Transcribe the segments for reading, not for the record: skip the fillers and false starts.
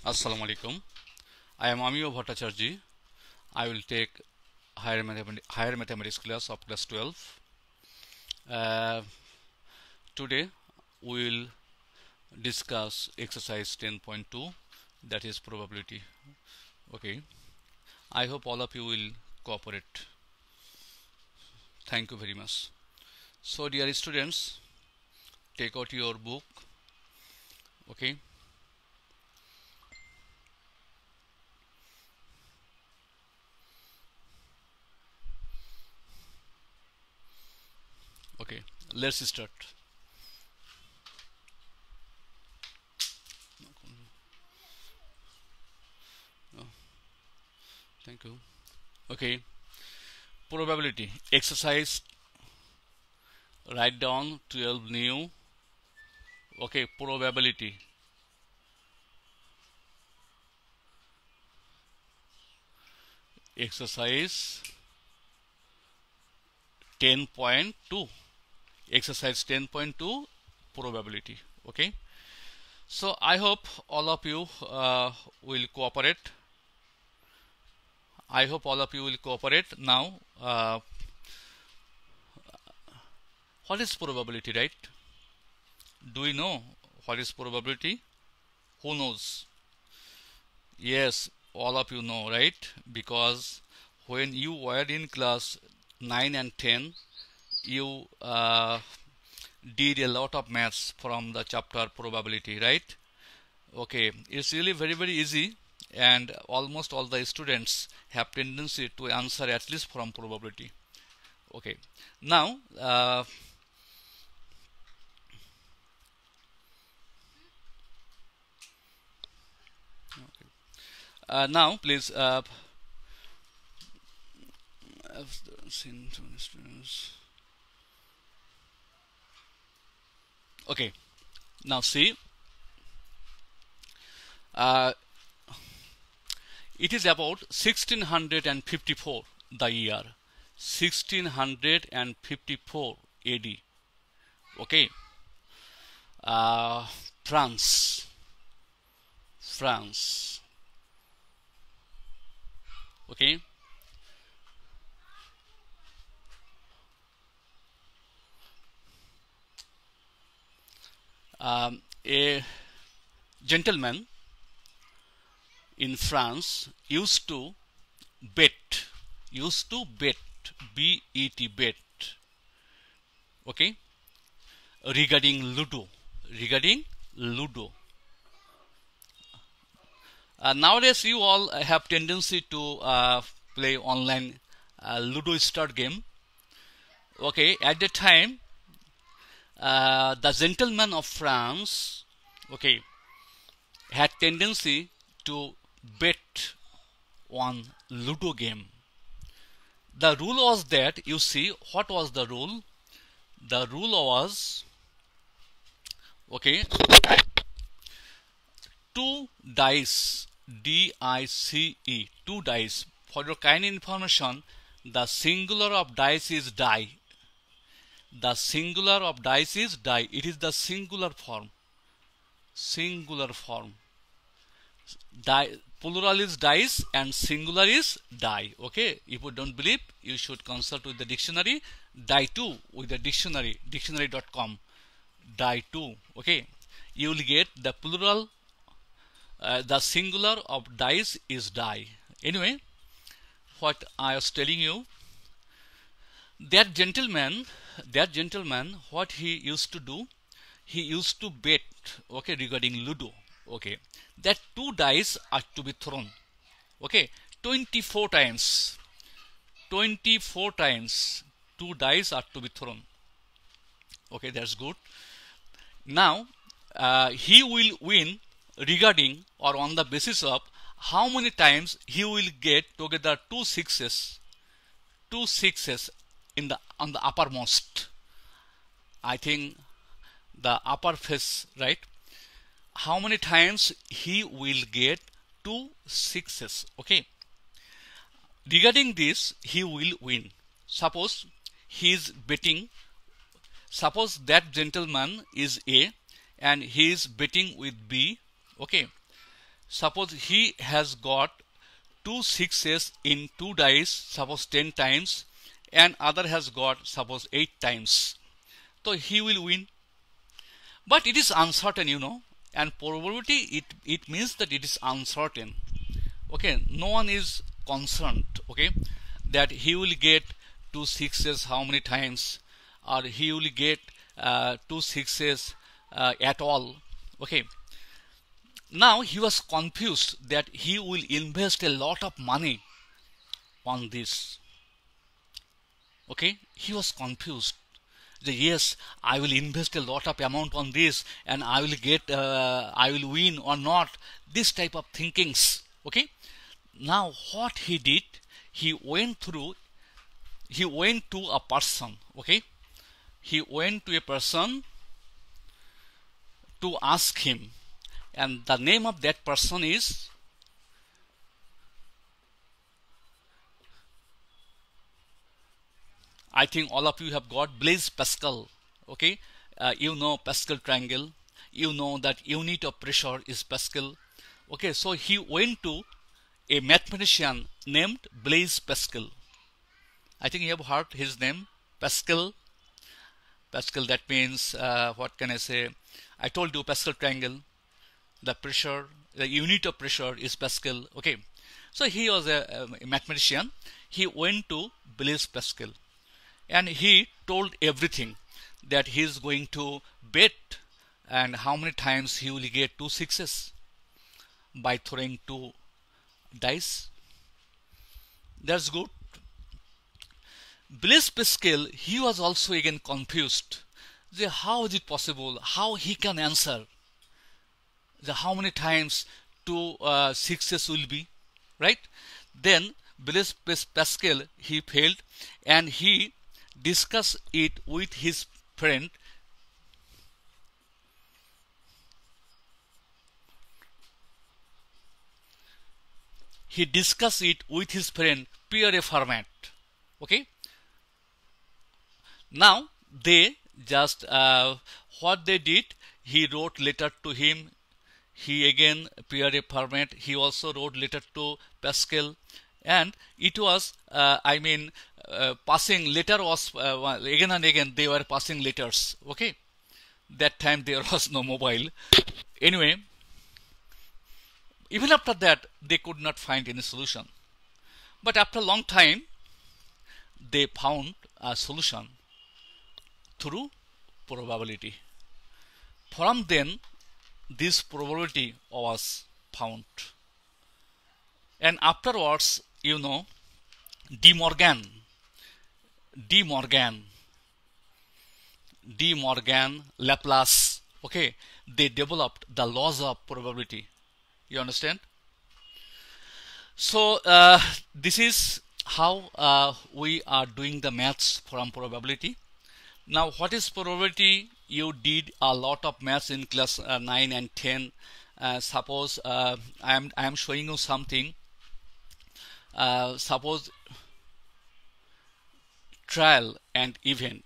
Assalamu alaikum. I am Amiyo Bhattacharjee. I will take higher mathematics class of class 12. Uh, Today we will discuss exercise 10.2, that is probability. Okay. I hope all of you will cooperate. Thank you very much. So dear students, take out your book. Okay. Okay, let's start. Thank you. Okay, probability exercise. Write down 12 new. Okay, probability. Exercise 10.2. Exercise 10.2 probability. Okay, so I hope all of you will cooperate. I hope all of you will cooperate. Now, what is probability, right? Do we know what is probability? Who knows? Yes, all of you know, right? Because when you were in class 9 and 10, you did a lot of maths from the chapter probability, right? Okay, it's really very easy, and almost all the students have tendency to answer at least from probability. Okay, now now please okay, now see, it is about 1654, the year 1654 AD. Okay, France. Okay, a gentleman in France used to bet, bet, okay, regarding Ludo. Nowadays you all have tendency to play online Ludo start game. Okay, at the time the gentleman of France, okay, had tendency to bet on Ludo game. The rule was that, you see, what was the rule? The rule was, okay, 2 dice, D-I-C-E, 2 dice. For your kind information, the singular of dice is die. The singular of dice is die. It is the singular form. Plural is dice and singular is die. Okay, if you don't believe, you should consult with the dictionary. Die 2 with the dictionary, dictionary.com. Die 2. Okay, you will get the plural. The singular of dice is die. Anyway, what I was telling you, that gentleman, what he used to do, he used to bet, okay, regarding Ludo. Okay, that 2 dice are to be thrown. Okay, 24 times. 24 times 2 dice are to be thrown. Okay, that's good. Now he will win regarding or on the basis of how many times he will get together 2 sixes in the on the uppermost. I think the upper face, right? How many times he will get 2 sixes. Okay, regarding this he will win. Suppose he is betting, suppose that gentleman is A and he is betting with B. Okay, Suppose he has got two sixes in two dice, suppose 10 times, and other has got suppose 8 times. So he will win. But it is uncertain, and probability, it means that it is uncertain. Okay, no one is concerned, okay, that he will get two sixes how many times, or he will get two sixes at all. Okay, now he was confused that he will invest a lot of money on this. Okay, he was confused. Yes, I will invest a lot of amount on this, and I will get, I will win or not. This type of thinkings. Okay. Now what he did, he went to a person. Okay, he went to a person to ask him, and the name of that person is, I think all of you have got Blaise Pascal. Okay, Pascal triangle. You know that unit of pressure is Pascal. Okay, so he went to a mathematician named Blaise Pascal. I think you have heard his name, Pascal. Pascal, that means, what can I say? I told you Pascal triangle. The pressure, the unit of pressure is Pascal. Okay, so he was a mathematician. He went to Blaise Pascal, and he told everything, that he is going to bet and how many times he will get two sixes by throwing two dice. That's good. Blaise Pascal, he was also again confused. How is it possible? How he can answer? How many times two sixes will be, right? Then Blaise Pascal, he failed, and he discussed it with his friend. He discussed it with his friend Pierre Fermat. Okay. Now they just what they did, he wrote letter to him. He again, Pierre Fermat, he also wrote letter to Pascal, and it was passing letter was again and again they were passing letters. Okay, that time there was no mobile. Anyway, even after that they could not find any solution. But after a long time they found a solution through probability. From then this probability was found, and afterwards, De Morgan, Laplace, okay, they developed the laws of probability. You understand? So this is how we are doing the maths from probability. Now, what is probability? You did a lot of maths in class 9 and 10. Suppose I am showing you something. Suppose trial and event.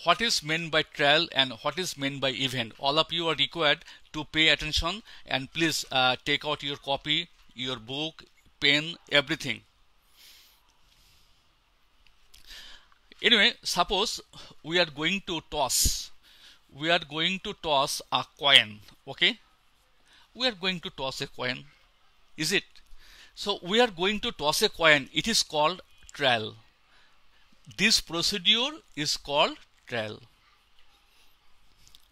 What is meant by trial and what is meant by event? All of you are required to pay attention, and please take out your copy, your book, pen, everything. Anyway, suppose we are going to toss. We are going to toss a coin. Okay, we are going to toss a coin. Is it? So we are going to toss a coin. It is called trial. This procedure is called trial.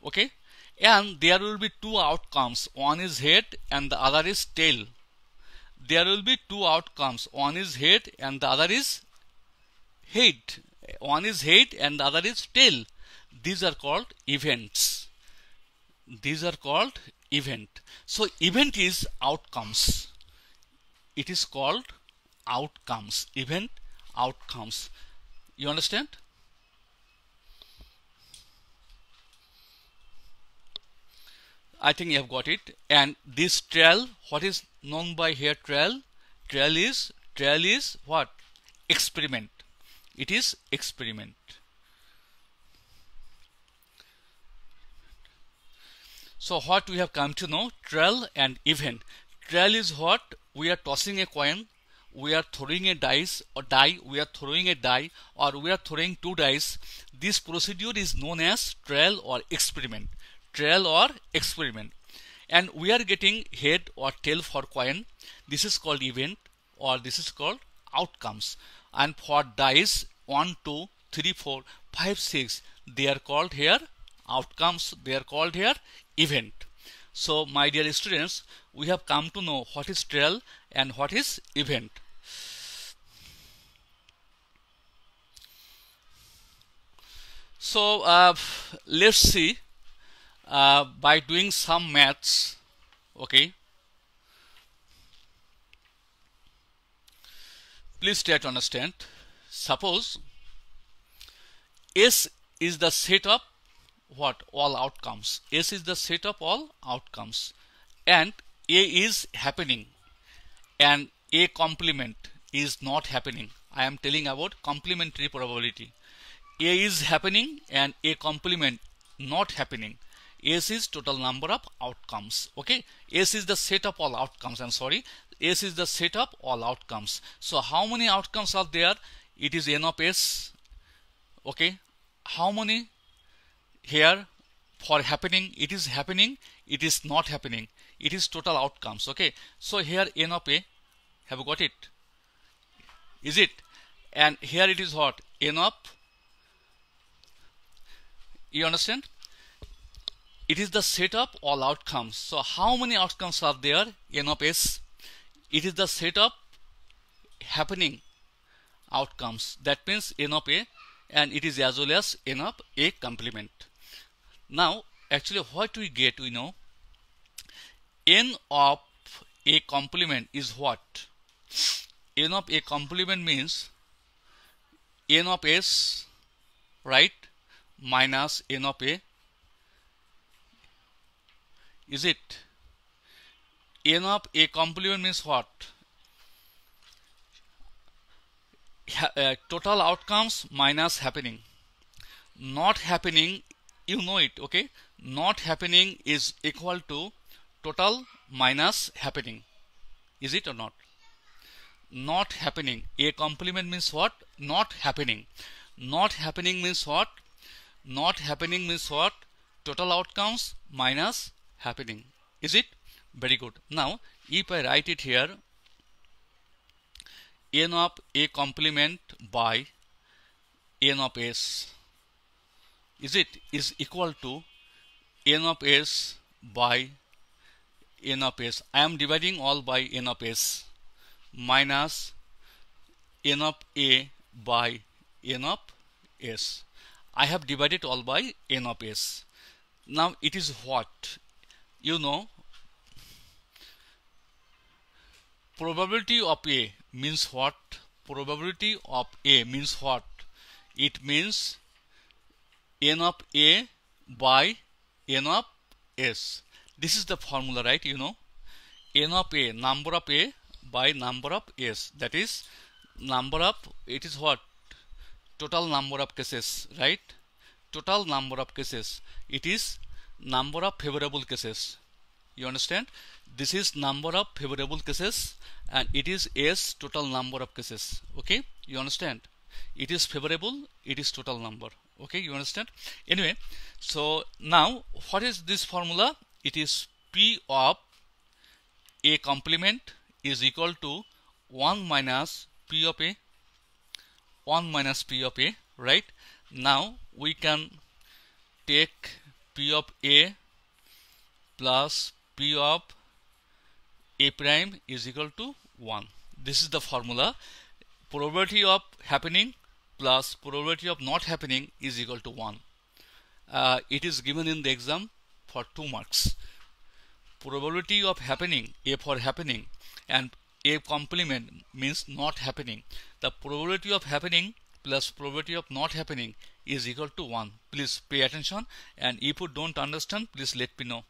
Okay, and there will be two outcomes. One is head and the other is tail. There will be two outcomes. One is head and the other is head. One is head and the other is tail. These are called events. These are called event. So event is outcomes. It is called outcomes. Event, outcomes. You understand? I think you have got it. And this trial, what is known by here trial? Trial is what? Experiment. It is experiment. So what we have come to know, trial and event. Trial is what? We are tossing a coin, we are throwing a dice or die, we are throwing a die, or we are throwing two dice. This procedure is known as trial or experiment. Trial or experiment. And we are getting head or tail for coin. This is called event, or this is called outcomes. And for dice 1, 2, 3, 4, 5, 6, they are called here outcomes, they are called here event. So my dear students, we have come to know what is trial and what is event. So let's see by doing some maths. Okay, please try to understand. Suppose S is the set of what? All outcomes. S is the set of all outcomes, and A is happening and A complement is not happening. I am telling about complementary probability. A is happening and A complement not happening. S is total number of outcomes. Okay, S is the set of all outcomes. I'm sorry, S is the set of all outcomes. So how many outcomes are there? It is N of S. Okay, how many here for happening? It is happening, it is not happening, it is total outcomes. Okay, so here N of A, have you got it? Is it? And here it is what? N of, you understand? It is the set of all outcomes. So how many outcomes are there? N of S. It is the set of happening outcomes. That means N of A, and it is as well as N of A complement. Now actually what we get, we know N of A complement is what? N of A complement means N of S, right, minus N of A. Is it? N of A complement means what? Total outcomes minus happening. Not happening, you know it. Okay, not happening is equal to total minus happening. Is it or not? Not happening. A complement means what? Not happening. Not happening means what? Not happening means what? Total outcomes minus happening. Is it? Very good. Now if I write it here, N of A complement by N of S, is it, is equal to N of S by N of S. I am dividing all by N of S minus N of A by N of S. I have divided all by N of S. Now it is what? You know, probability of A means what? Probability of A means what? It means N of A by N of S. This is the formula, right? You know, N of A, number of A by number of S. That is number of, it is what? Total number of cases, right? Total number of cases. It is number of favorable cases. You understand? This is number of favorable cases, and it is S, total number of cases. Okay, you understand? It is favorable, it is total number. Okay, you understand? Anyway, so now what is this formula? It is P of A complement is equal to 1 minus P of A, 1 minus P of A, right? Now we can take P of A plus P of A prime is equal to 1. This is the formula. Probability of happening plus probability of not happening is equal to 1. It is given in the exam for 2 marks. Probability of happening, A for happening, and A complement means not happening. The probability of happening plus probability of not happening is equal to 1. Please pay attention, and if you don't understand, please let me know.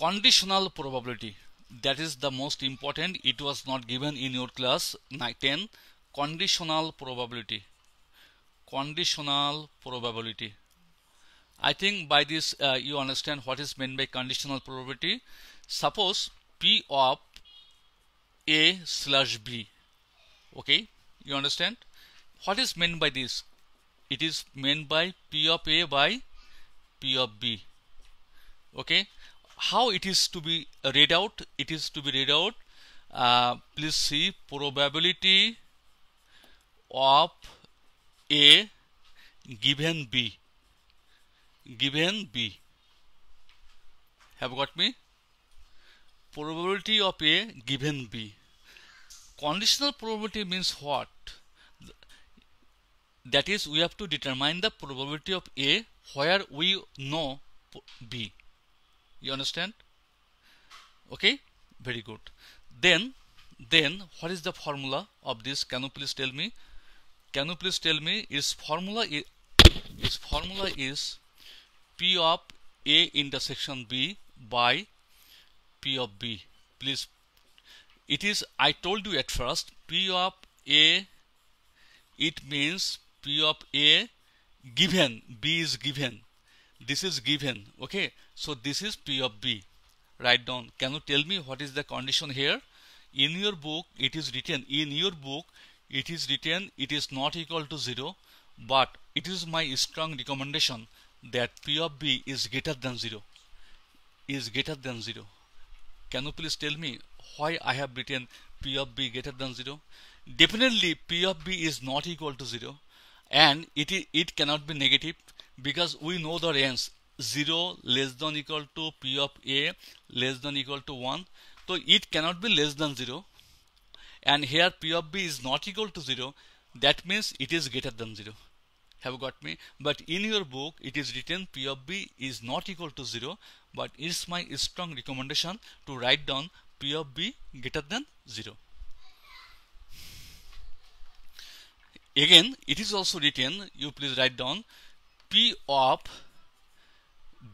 conditional probability, that is the most important. It was not given in your class 10. Conditional probability. Conditional probability. I think by this you understand what is meant by conditional probability. Suppose P of A slash B. Okay, you understand what is meant by this? It is meant by P of A by P of B. Okay, how it is to be read out? It is to be read out. Please see, probability of A given B. Given B. Have got me? Probability of A given B. Conditional probability means what? That is, we have to determine the probability of A where we know B. You understand? Okay, very good. Then what is the formula of this? Can you please tell me? Can you please tell me? Its formula is P of A intersection B by P of B. Please, it is, I told you at first, P of A, it means P of A given, B is given, this is given. Okay, so this is P of B. Write down. Can you tell me what is the condition here? In your book it is written, it is not equal to 0, but it is my strong recommendation that P of B is greater than 0. Is greater than 0. Can you please tell me why I have written P of B greater than 0? Definitely P of B is not equal to 0, and it cannot be negative, because we know the range 0 less than equal to P of A less than equal to 1. So it cannot be less than 0, and here P of B is not equal to 0. That means it is greater than 0. Have got me? But in your book it is written P of B is not equal to 0, but it's my strong recommendation to write down P of B greater than 0. Again, it is also written, you please write down P of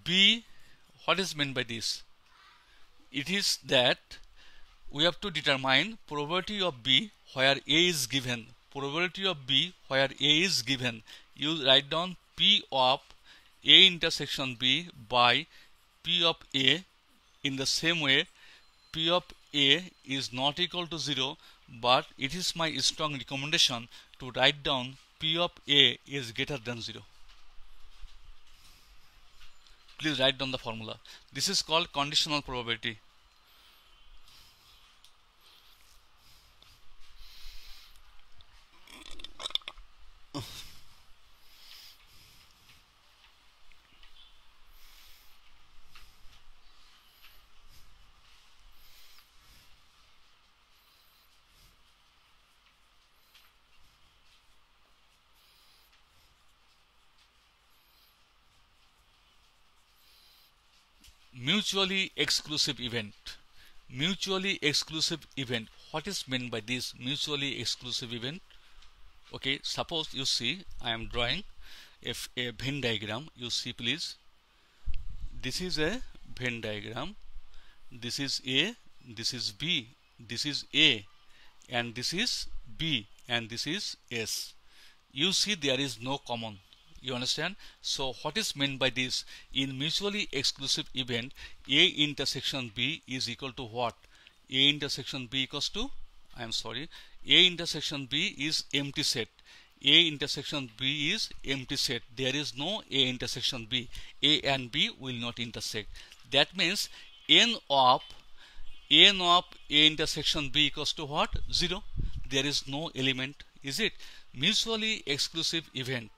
B. What is meant by this? It is that we have to determine probability of B where A is given. Probability of B where A is given. You write down P of A intersection B by P of A. In the same way, P of A is not equal to 0, but it is my strong recommendation to write down P of A is greater than 0. Please write down the formula. This is called conditional probability. Mutually exclusive event. Mutually exclusive event. What is meant by this mutually exclusive event? Okay, suppose you see, I am drawing a Venn diagram. You see, please. This is a Venn diagram. This is A, this is B, this is A, and this is B, and this is S. You see, there is no common. You understand? So what is meant by this? In mutually exclusive event, A intersection B is equal to what? A intersection B equals to, I am sorry, A intersection B is empty set. A intersection B is empty set. There is no A intersection B. A and B will not intersect. That means N of A intersection B equals to what? 0. There is no element. Is it? Mutually exclusive event.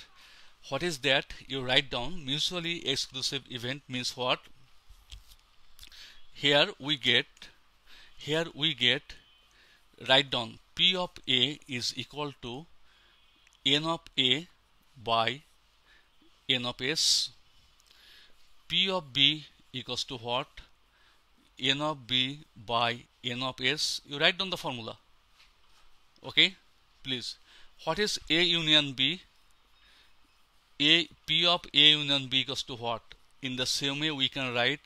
What is that? You write down mutually exclusive event means what? Here we get write down P of A is equal to N of A by N of S. P of B equals to what? N of B by N of S. You write down the formula. Okay, please. What is A union B? P of A union B equals to what? In the same way we can write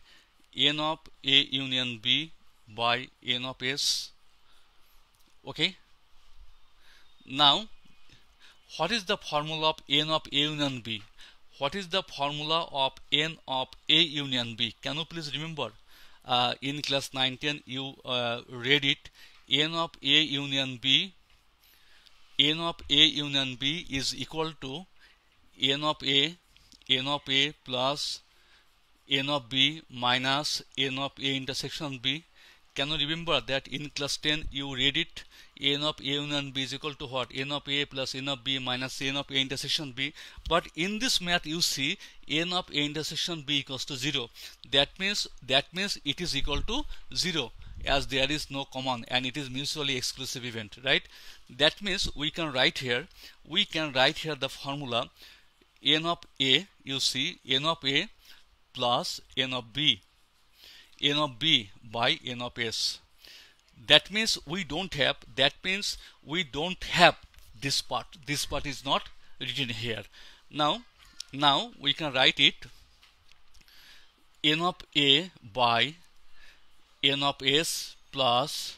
n of A union B by n of S. Okay. Now, what is the formula of n of A union B? What is the formula of n of A union B? Can you please remember? In class 9-10 you read it. N of A union B, n of A union B is equal to n of A plus n of B minus n of A intersection B. Can you remember that in class 10 you read it? N of A union B is equal to what? N of A plus n of B minus n of A intersection B. But in this math you see n of A intersection B equals to 0. That means it is equal to 0, as there is no common and it is mutually exclusive event, right? That means we can write here the formula n of A, you see, n of A plus n of B by n of S. That means we don't have this part. This part is not written here. Now we can write it n of A by n of S plus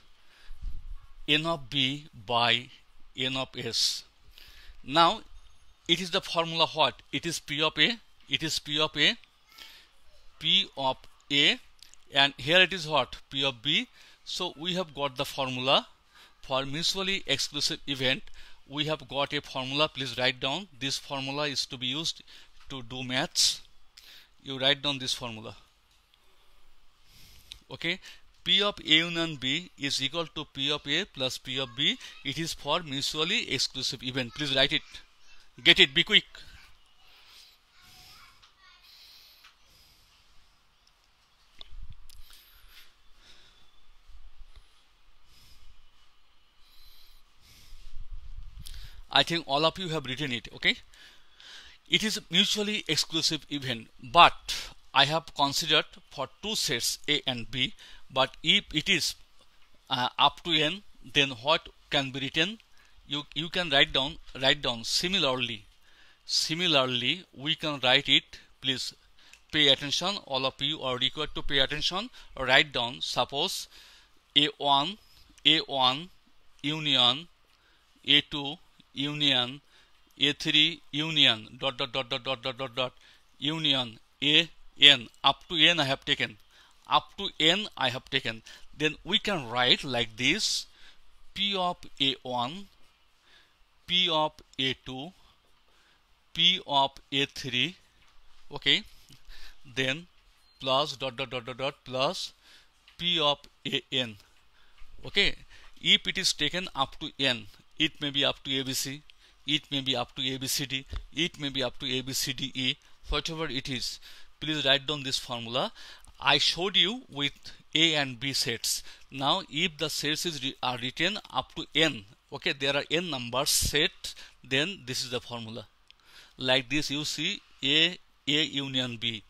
n of B by n of S. Now it is the formula what? It is P of A, and here it is what? P of B. So we have got the formula for mutually exclusive event. We have got a formula. Please write down. This formula is to be used to do maths. You write down this formula. Okay. P of A union B is equal to P of A plus P of B. It is for mutually exclusive event. Please write it. Get it. Be quick. I think all of you have written it. Okay. It is mutually exclusive event, but I have considered for two sets A and B. But if it is up to n, then what can be written? You can write down similarly we can write it. Please pay attention. All of you are required to pay attention. Write down, suppose A1 union A2 union A3 union union an, up to n I have taken, then we can write like this: P of A1, P of A2, P of A3, okay, then plus plus P of An. Okay, if it is taken up to n, it may be up to ABC, it may be up to ABCD, it may be up to ABCDE, whatever it is. Please write down this formula. I showed you with A and B sets. Now if the sets are written up to n, okay, there are n numbers set, then this is the formula. Like this, you see A union B,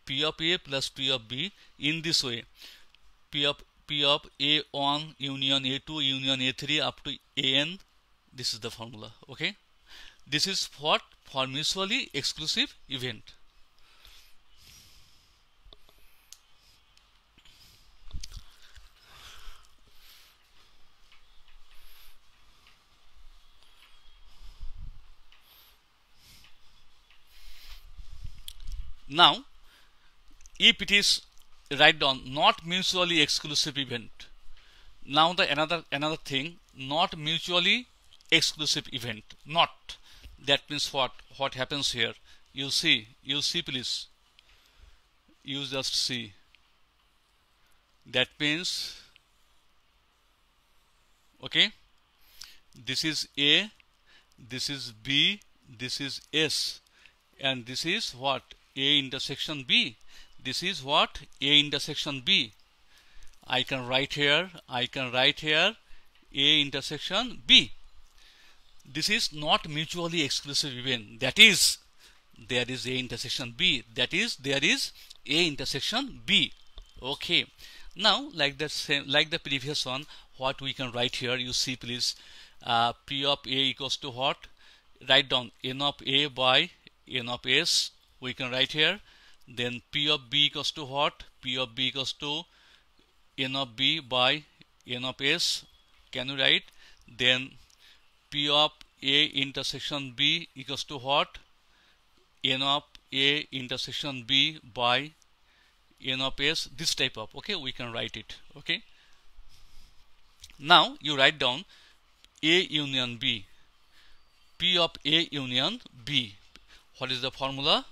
P of A plus P of B, in this way, P of A1 union A2 union A3 up to An. This is the formula. Okay, this is what? For mutually exclusive event. Now if it is, write down, not mutually exclusive event. Now the another thing, not mutually exclusive event. Not, that means what happens here? You see please, you just see. That means, okay, this is A, this is B, this is S, and this is what? A intersection B. This is what? A intersection B. I can write here A intersection B. This is not mutually exclusive event. That is, there is A intersection B. That is, there is A intersection B. Okay. Now, like the same, like the previous one, what we can write here? You see, please. P of A equals to what? Write down n of A by n of S. We can write here. then P of B equals to what? P of B equals to N of B by N of S. Can you write? Then P of A intersection B equals to what? N of A intersection B by N of S. This type of, okay, we can write it. Okay, now you write down A union B. P of A union B. What is the formula?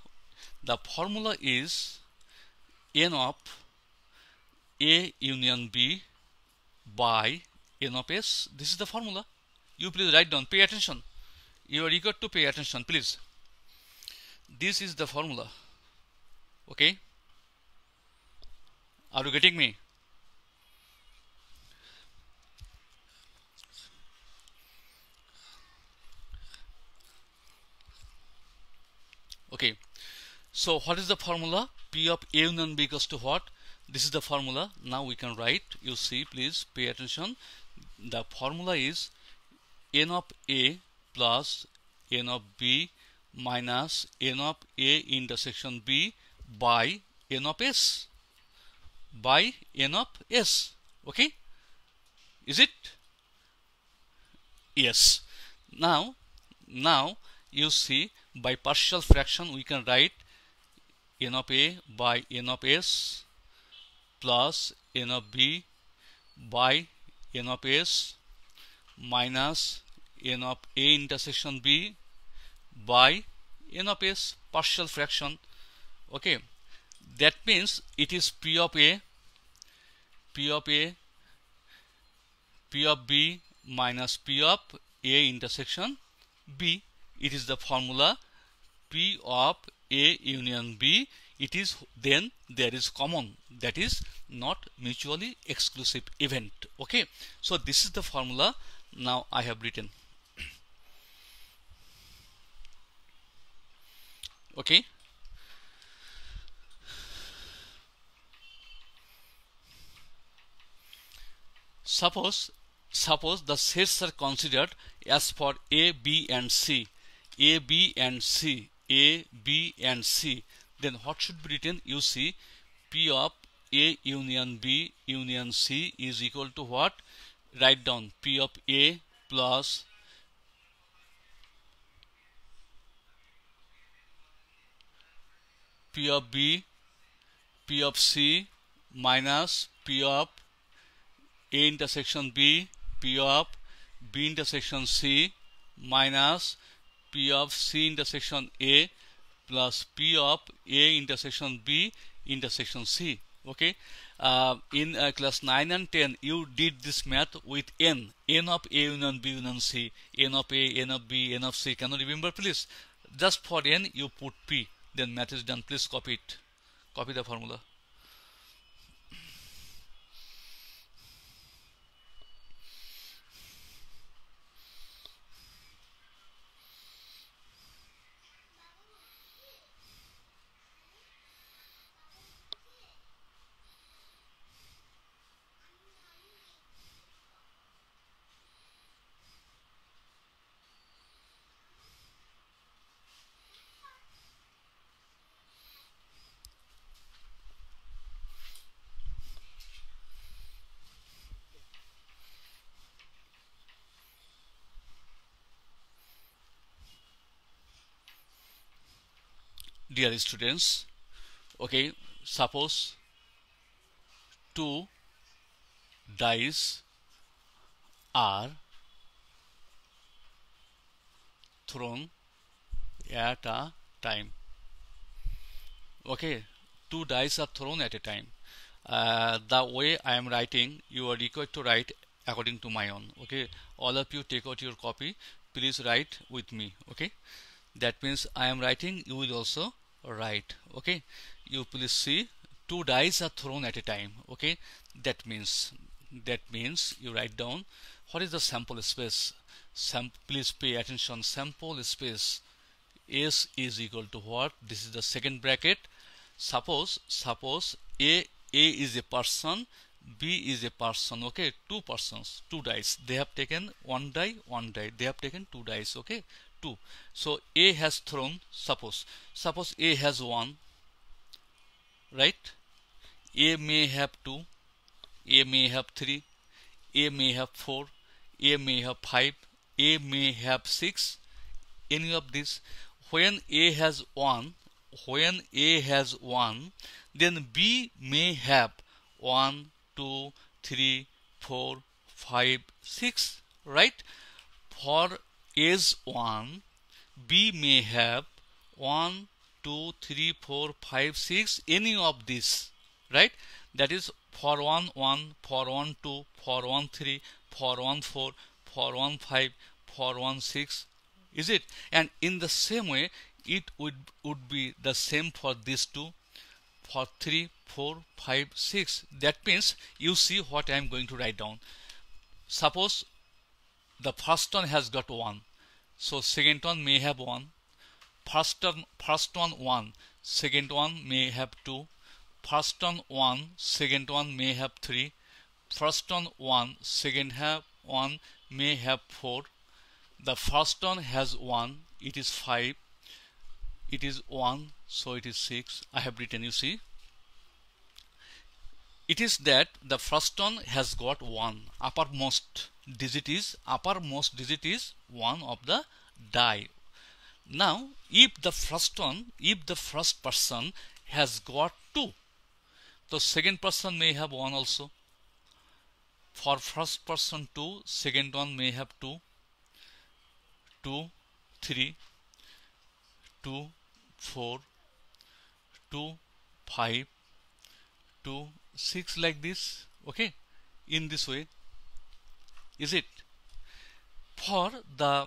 The formula is N of A union B by N of S. This is the formula. You please write down. Pay attention. You are eager to pay attention, please. This is the formula. Okay, are you getting me? Okay, so what is the formula? P of A union B equals to what? This is the formula. Now we can write. You see, please pay attention. The formula is N of A plus N of B minus N of A intersection B by N of S. By N of S. Okay, is it? Yes. Now you see, by partial fraction we can write N of A by N of S plus N of B by N of S minus N of A intersection B by N of S, partial fraction. Okay, that means it is P of A, P of A, P of B minus P of A intersection B. It is the formula P of A union B. It is, then there is common, that is not mutually exclusive event. Okay, so this is the formula. Now I have written. Okay, suppose the sets are considered as for A, B and C, A, B and C, A, B and C, then what should be written? You see, P of A union B union C is equal to what? Write down P of A plus P of B, P of C minus P of A intersection B, P of B intersection C minus P of C intersection A plus P of A intersection B intersection C. Okay, in class 9 and 10 you did this math with N of A union B union C, N of A, N of B, N of C. Can you remember, please? Just for N you put P, then math is done. Please copy it. Copy the formula. Dear students, okay, suppose two dice are thrown at a time. Okay, two dice are thrown at a time. The way I am writing, you are required to write according to my own. Okay, all of you take out your copy. Please write with me. Okay, that means I am writing, you will also write. Okay, you please see, two dice are thrown at a time. Okay, that means you write down what is the sample space. Please pay attention. Sample space S is equal to what? This is the second bracket. Suppose A is a person, B is a person. Okay, two persons, two dice. They have taken one die. They have taken two dice. Okay, two. So A has thrown, suppose A has 1, right? A may have 2, A may have 3, A may have 4, A may have 5, A may have 6, any of this. When A has 1, then B may have 1, 2, 3, 4, 5, 6, right? For A's 1, B may have 1, 2, 3, 4, 5, 6, any of these, right? That is for 1, 1, for 1, 2, for 1, 3, for 1, 4, for 1, 5, for 1, 6, is it? And in the same way, it would be the same for these two, for 3, 4, 5, 6. That means you see what I am going to write down. Suppose the first one has got 1, so second one may have 1. First one 1, second one may have 2. First one 1, second one may have 3. First one 1, second one may have 4. The first one has 1, it is 5. It is 1, so it is 6. I have written, you see. It is that the first one has got 1. Uppermost digit is 1 of the die. Now, if the first person has got 2, the second person may have 1 also. For first person 2, second one may have 2, 2, 3, 2, 4, 2, 5, 2, 6, like this. Okay, in this way, is it? For the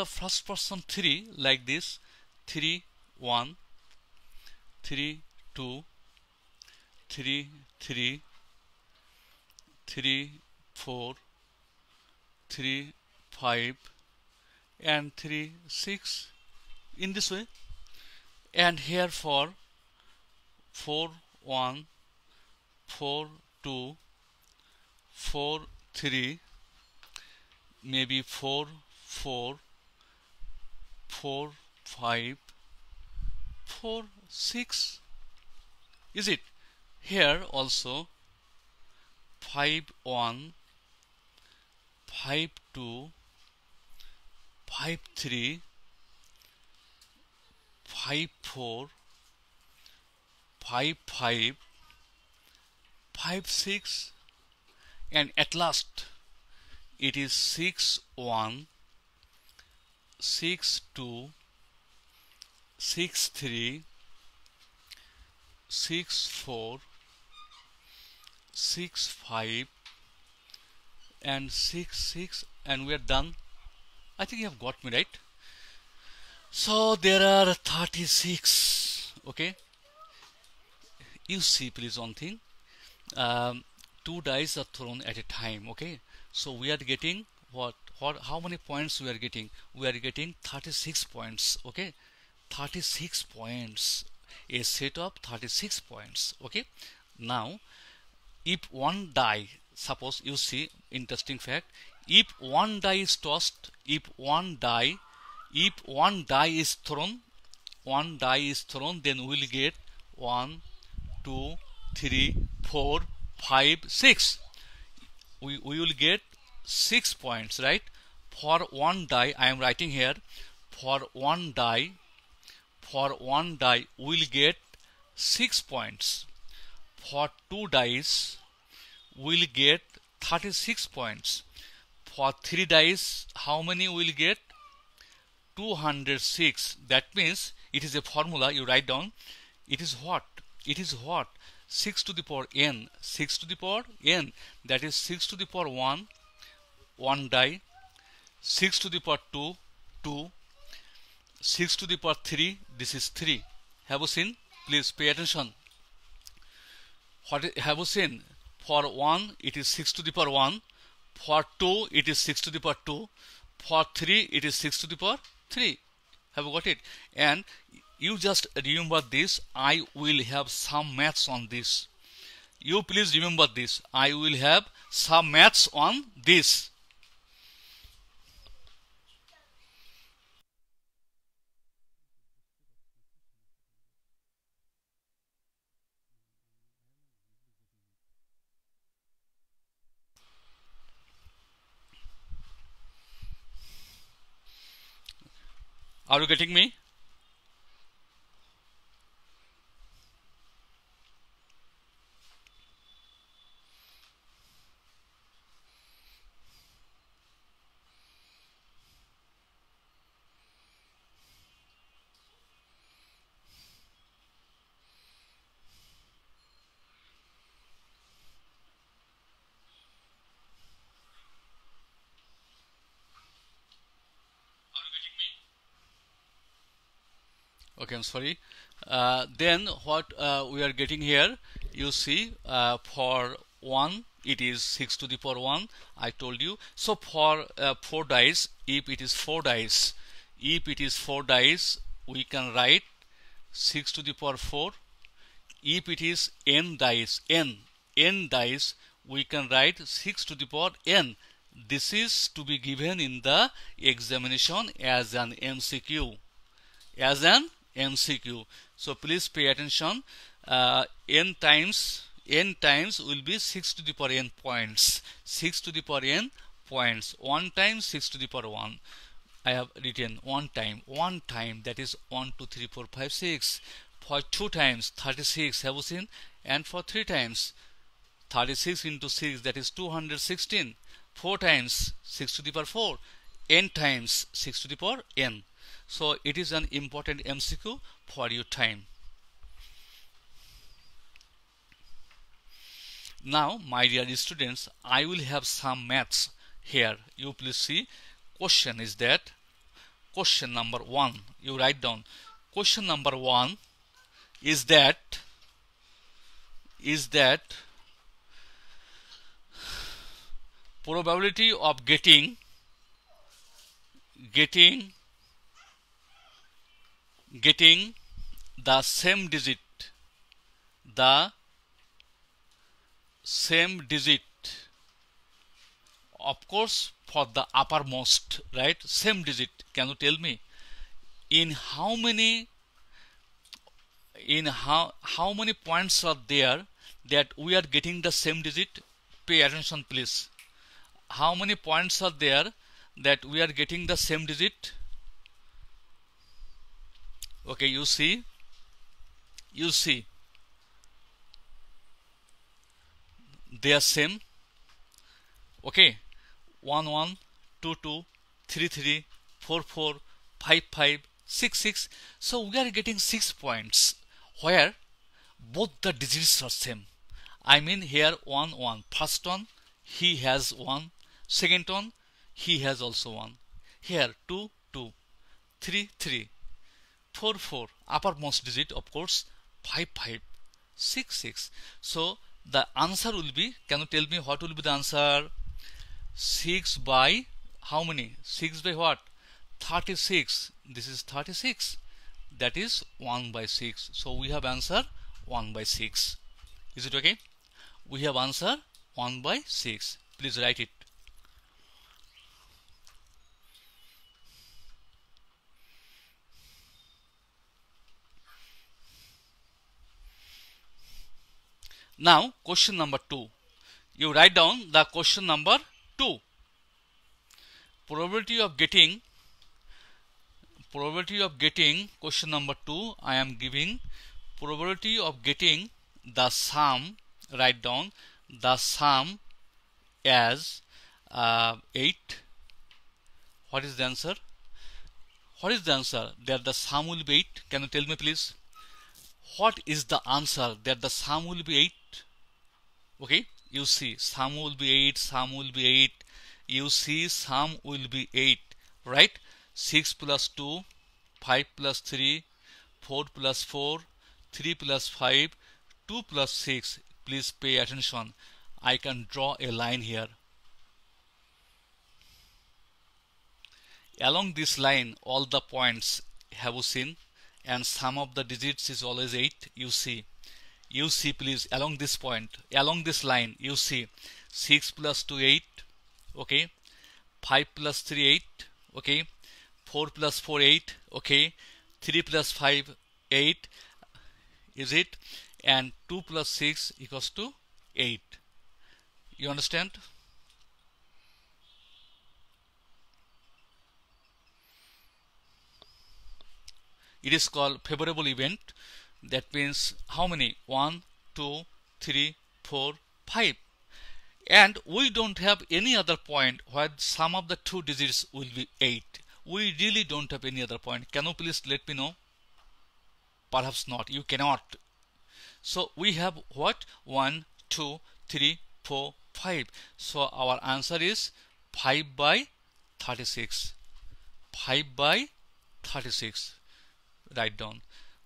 first person 3, like this, 3, 1, 3, 2, 3, 3, 3, 4, 3, 5, and 3, 6, in this way. And here for 4, 1, 4, 2, 4, 3, maybe 4, 4, 4, 5, 4, 6, is it? Here also 5, 1, 5, 2, 5, 3, 5, 4, 5, 5, 5, 6, and at last it is 6, 1, 6, 2, 6, 3, 6, 4, 6, 5, and 6, 6, and we are done. I think you have got me, right? So there are 36. Okay, you see please one thing. 2 dice are thrown at a time. Okay, so we are getting how many points we are getting? We are getting 36 points. Okay, 36 points, a set of 36 points. Okay, now if one die, suppose, you see, interesting fact, if one die is tossed, if one die is thrown, then we will get 1, 2, 3, 4, 5, 6. We will get 6 points, right? For one die, I am writing here, for one die we will get 6 points. For 2 dice we will get 36 points. For 3 dice, how many we will get? 206. That means it is a formula you write down. It is what? 6 to the power n. 6 to the power n. That is 6 to the power 1, 1 die. 6 to the power 2, 2. 6 to the power 3, this is 3. Have you seen? Please pay attention. Have you seen? For 1, it is 6 to the power 1. For 2, it is 6 to the power 2. For 3, it is 6 to the power 3. Have you got it? And you just remember this. I will have some maths on this. You please remember this. I will have some maths on this. Are you getting me? Okay, I'm sorry. Then what we are getting here, you see, for 1 it is 6 to the power 1, I told you. So for 4 dice, if it is 4 dice, we can write 6 to the power 4. If it is n dice, n dice, we can write 6 to the power n. This is to be given in the examination as an MCQ. So please pay attention. N times will be 6 to the power n points. 6 to the power n points. 1 times 6 to the power 1. I have written 1 time, that is 1, 2, 3, 4, 5, 6. For 2 times 36, have you seen? And for 3 times 36 into 6, that is 216. 4 times 6 to the power 4. N times 6 to the power n. So it is an important MCQ for your time. Now, my dear students, I will have some maths here. You please see. Question is that, question number 1, you write down. Question number 1 is that probability of getting the same digit, of course, for the uppermost, right? Same digit. Can you tell me in how many points are there that we are getting the same digit? Pay attention, please. How many points are there that we are getting the same digit? Okay, you see they are same. Okay, 1 1, 2 2, 3 3, 4 4, 5 5, 6 6. So we are getting 6 points where both the digits are same. I mean here 1 1, first one he has 1, second one he has also 1. Here 2 2, 3 3, 4 4, uppermost digit, of course, 5 5, 6 6. So the answer will be, can you tell me what will be the answer? 6 by how many? 6 by what? 36. This is 36. That is 1 by 6. So we have answer 1 by 6. Is it okay? We have answer 1 by 6. Please write it. Now question number 2. You write down the question number 2. Probability of getting question number 2, I am giving probability of getting the sum. Write down the sum as 8. What is the answer? That the sum will be 8. Can you tell me, please? What is the answer that the sum will be 8? Okay, you see sum will be 8, you see sum will be 8, right? 6 plus 2, 5 plus 3, 4 plus 4, 3 plus 5, 2 plus 6. Please pay attention. I can draw a line here. Along this line all the points have you seen, and sum of the digits is always 8. You see please, along this point, along this line, you see 6 plus 2 8, okay, 5 plus 3 8, okay, 4 plus 4 8, okay, 3 plus 5 8, is it, and 2 plus 6 equals to 8. You understand? It is called favorable event. That means how many? 1, 2, 3, 4, 5. And we don't have any other point where sum of the two digits will be 8. We really don't have any other point. Can you please let me know? Perhaps not. You cannot. So we have what? 1, 2, 3, 4, 5. So our answer is 5 by 36. 5 by 36. Write down.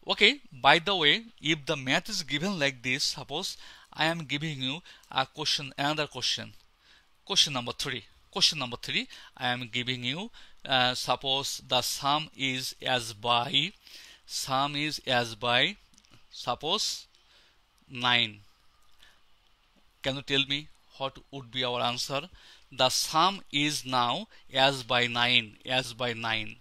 Okay, by the way, if the math is given like this, suppose I am giving you a question, another question. Question number 3. Question number 3, I am giving you, suppose the sum is as by, suppose 9. Can you tell me what would be our answer? The sum is now as by 9, as by 9.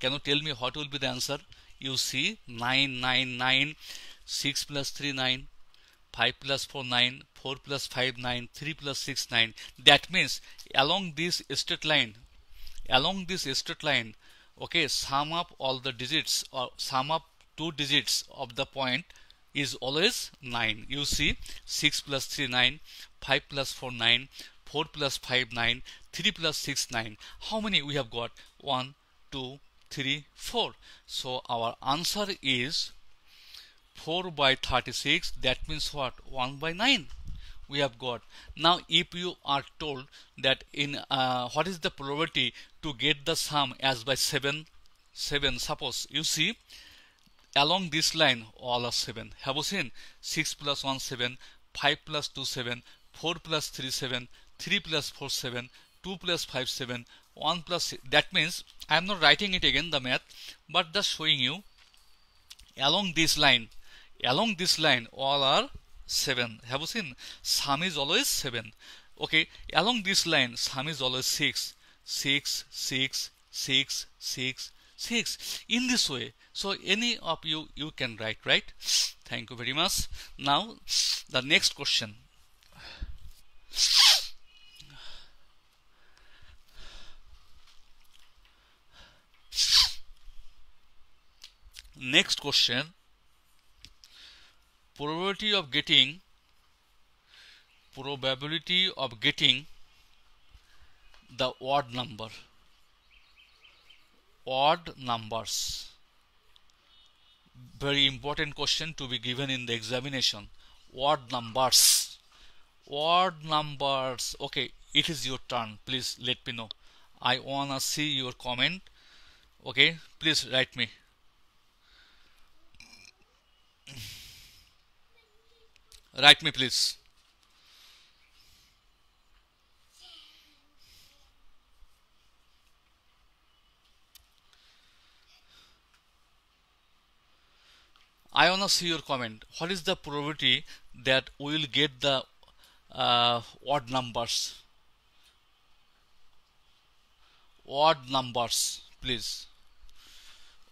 Can you tell me what will be the answer? You see 9, 9, 9, 6 plus 3, 9, 5 plus 4, 9, 4 plus 5, 9, 3 plus 6, 9. That means along this straight line, okay, sum up all the digits or sum up two digits of the point is always 9. You see 6 plus 3, 9, 5 plus 4, 9, 4 plus 5, 9, 3 plus 6, 9. How many we have got? 1, 2, 3, 4. So our answer is 4 by 36. That means what? 1 by 9 we have got. Now if you are told that in what is the probability to get the sum as by 7, suppose you see along this line all are 7. Have you seen? 6 plus 1, 7, 5 plus 2, 7, 4 plus 3, 7, 3 plus 4, 7, 2 plus 5, 7, 1 plus 6. That means I am not writing it again the math, but just showing you along this line all are 7. Have you seen? Sum is always 7. Okay, along this line sum is always 6, 6, 6, 6, 6, 6. In this way, so any of you can write, right? Thank you very much. Now the next question. Next question, probability of getting the odd numbers. Very important question to be given in the examination. Odd numbers. Okay, it is your turn. Please let me know. I wanna see your comment. Okay, please write me. Write me, please. I want to see your comment. What is the probability that we will get the odd numbers? Odd numbers, please.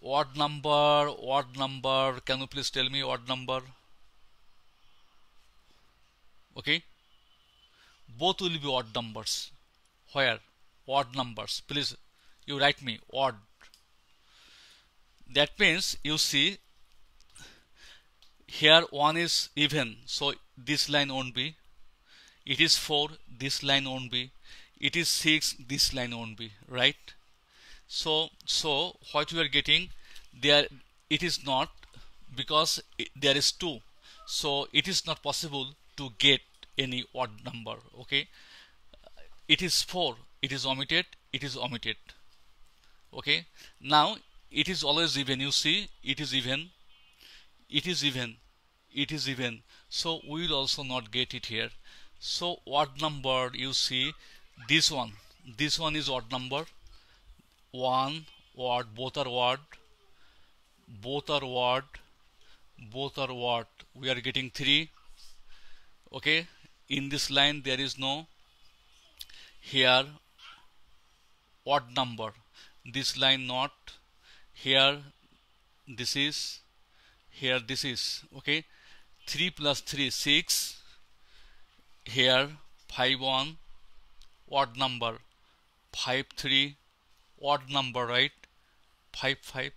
Odd number. Can you please tell me odd number? Okay. Both will be odd numbers. Where? Odd numbers. Please, you write me odd. That means you see here 1 is even, so this line won't be. It is 4, this line won't be. It is 6, this line won't be, right? So what we are getting there, it is not, because there is 2, so it is not possible to get any odd number. Okay, it is 4, it is omitted. Okay, now it is always even. You see, it is even. So we will also not get it here. So odd number, you see this one is odd number. 1 odd, both are odd. We are getting 3. Okay, in this line there is no here odd number. This line not here. This is here. This is okay. 3 plus 3, 6. Here 5 1 odd number. 5 3 odd number, right? 5 5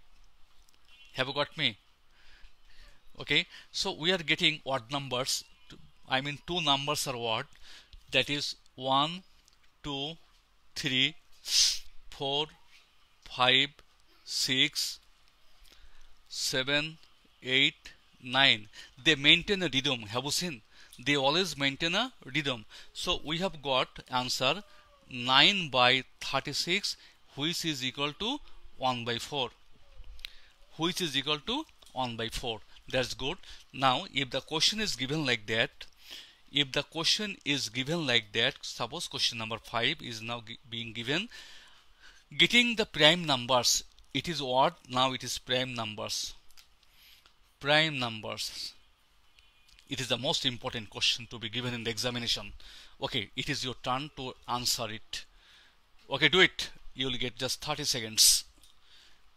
Have you got me? Okay, so we are getting odd numbers. I mean, two numbers are odd. That is 1, 2, 3, 4, 5, 6, 7, 8, 9. They maintain a rhythm. Have you seen? They always maintain a rhythm. So we have got answer 9 by 36, which is equal to 1 by 4. Which is equal to 1 by 4. That's good. Now, if the question is given like that, suppose question number 5 is now being given. Getting the prime numbers, it is odd, now it is prime numbers. Prime numbers. It is the most important question to be given in the examination. Okay, it is your turn to answer it. Okay, do it. You will get just 30 seconds.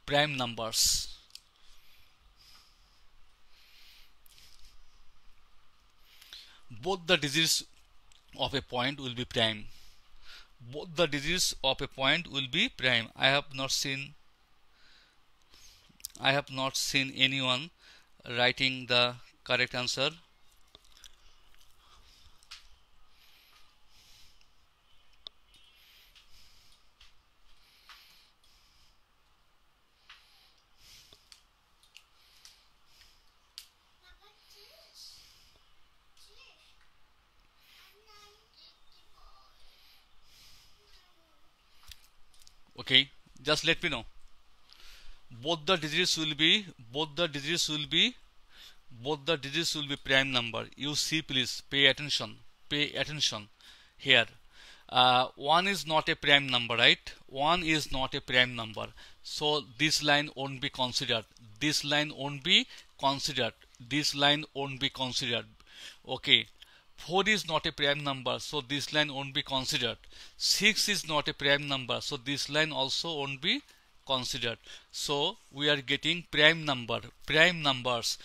Prime numbers. Both the digits of a point will be prime. Both the digits of a point will be prime. I have not seen anyone writing the correct answer. Okay, just let me know. Both the digits will be prime number. You see, please pay attention here. 1 is not a prime number, right? 1 is not a prime number, so this line won't be considered. This line won't be considered. Okay, 4 is not a prime number, so this line won't be considered. 6 is not a prime number, so this line also won't be considered. So we are getting prime numbers.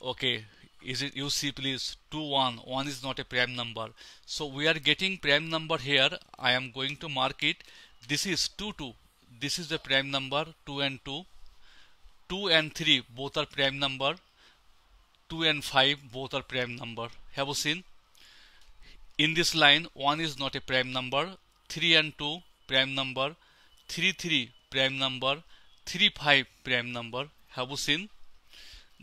Okay, is it, you see please, 2, 1 is not a prime number, so we are getting prime number here. I am going to mark it. This is 2, 2. This is the prime number. 2 and 2. 2 and 3 both are prime number. 2 and 5 both are prime number. Have you seen? In this line, 1 is not a prime number. 3 and 2 prime number. 3, 3 prime number. 3, 5 prime number. Have you seen?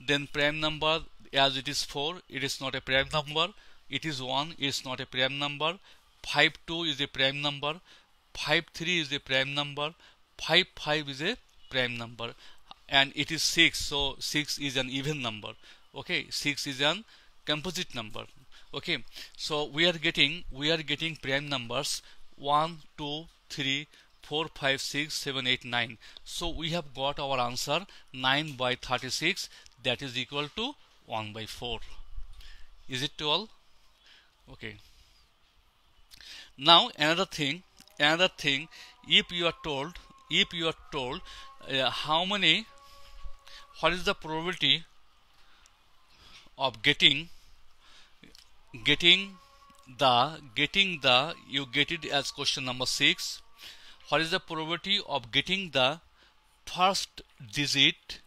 Then prime number, as it is 4, it is not a prime number. It is 1, it is not a prime number. 5, 2 is a prime number. 5, 3 is a prime number. 5, 5 is a prime number. And it is 6, so 6 is an even number. Okay, 6 is an composite number. Okay, so we are getting prime numbers 1, 2, 3, 4, 5, 6, 7, 8, 9. So we have got our answer 9 by 36, that is equal to 1 by 4. Is it 12? Okay. Now another thing, if you are told what is the probability of getting the, you get it as question number 6. What is the probability of getting the first digit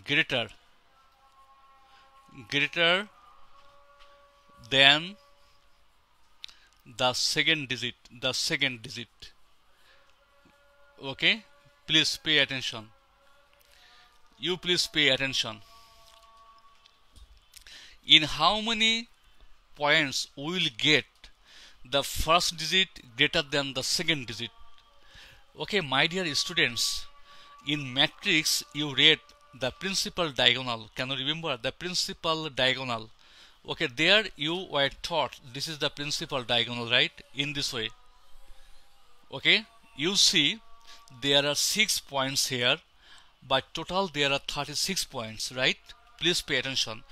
greater than the second digit? Okay, please pay attention. You please pay attention. In how many points we will get the first digit greater than the second digit? Okay, my dear students, in matrix you read the principal diagonal. Can you remember the principal diagonal? Okay, there you were taught this is the principal diagonal, right? In this way. Okay, you see there are 6 points here, but total there are 36 points, right? Please pay attention.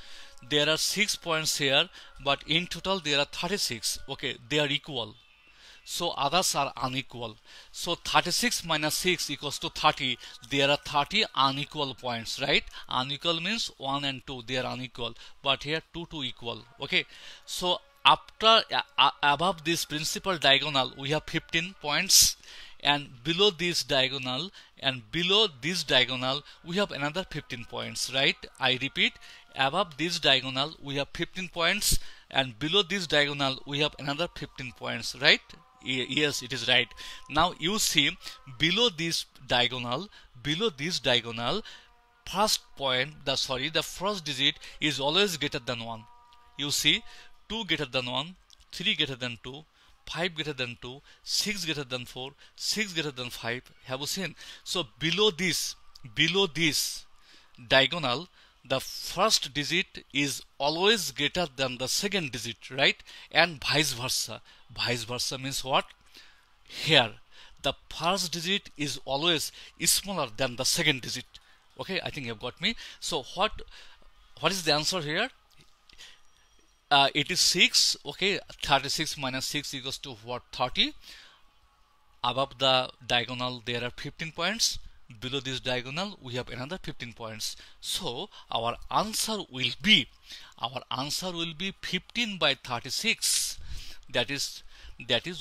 There are 6 points here, but in total there are 36. Okay, they are equal, so others are unequal. So 36 minus 6 equals to 30. There are 30 unequal points, right? Unequal means 1 and 2, they are unequal, but here 2 equal. Okay, so after above this principal diagonal we have 15 points, and below this diagonal we have another 15 points, right? I repeat, above this diagonal we have 15 points, and below this diagonal we have another 15 points, right? Yes, it is right. Now you see, below this diagonal, first point, the first digit is always greater than 1. You see, 2 greater than 1, 3 greater than 2, 5 greater than 2, 6 greater than 4, 6 greater than 5. Have you seen? So below this diagonal, the first digit is always greater than the second digit, right? And vice versa. Vice versa means what? Here, the first digit is always smaller than the second digit. Okay, I think you have got me. So what is the answer here? It is 6. Okay, 36 minus 6 equals to what? 30. Above the diagonal there are 15 points. Below this diagonal we have another 15 points. So our answer will be 15 by 36. That is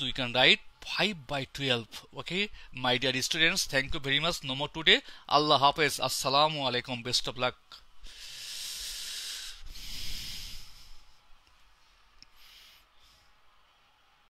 we can write 5 by 12. Okay, my dear students, thank you very much. No more today. Allah Hafiz. Assalamu alaikum. Best of luck.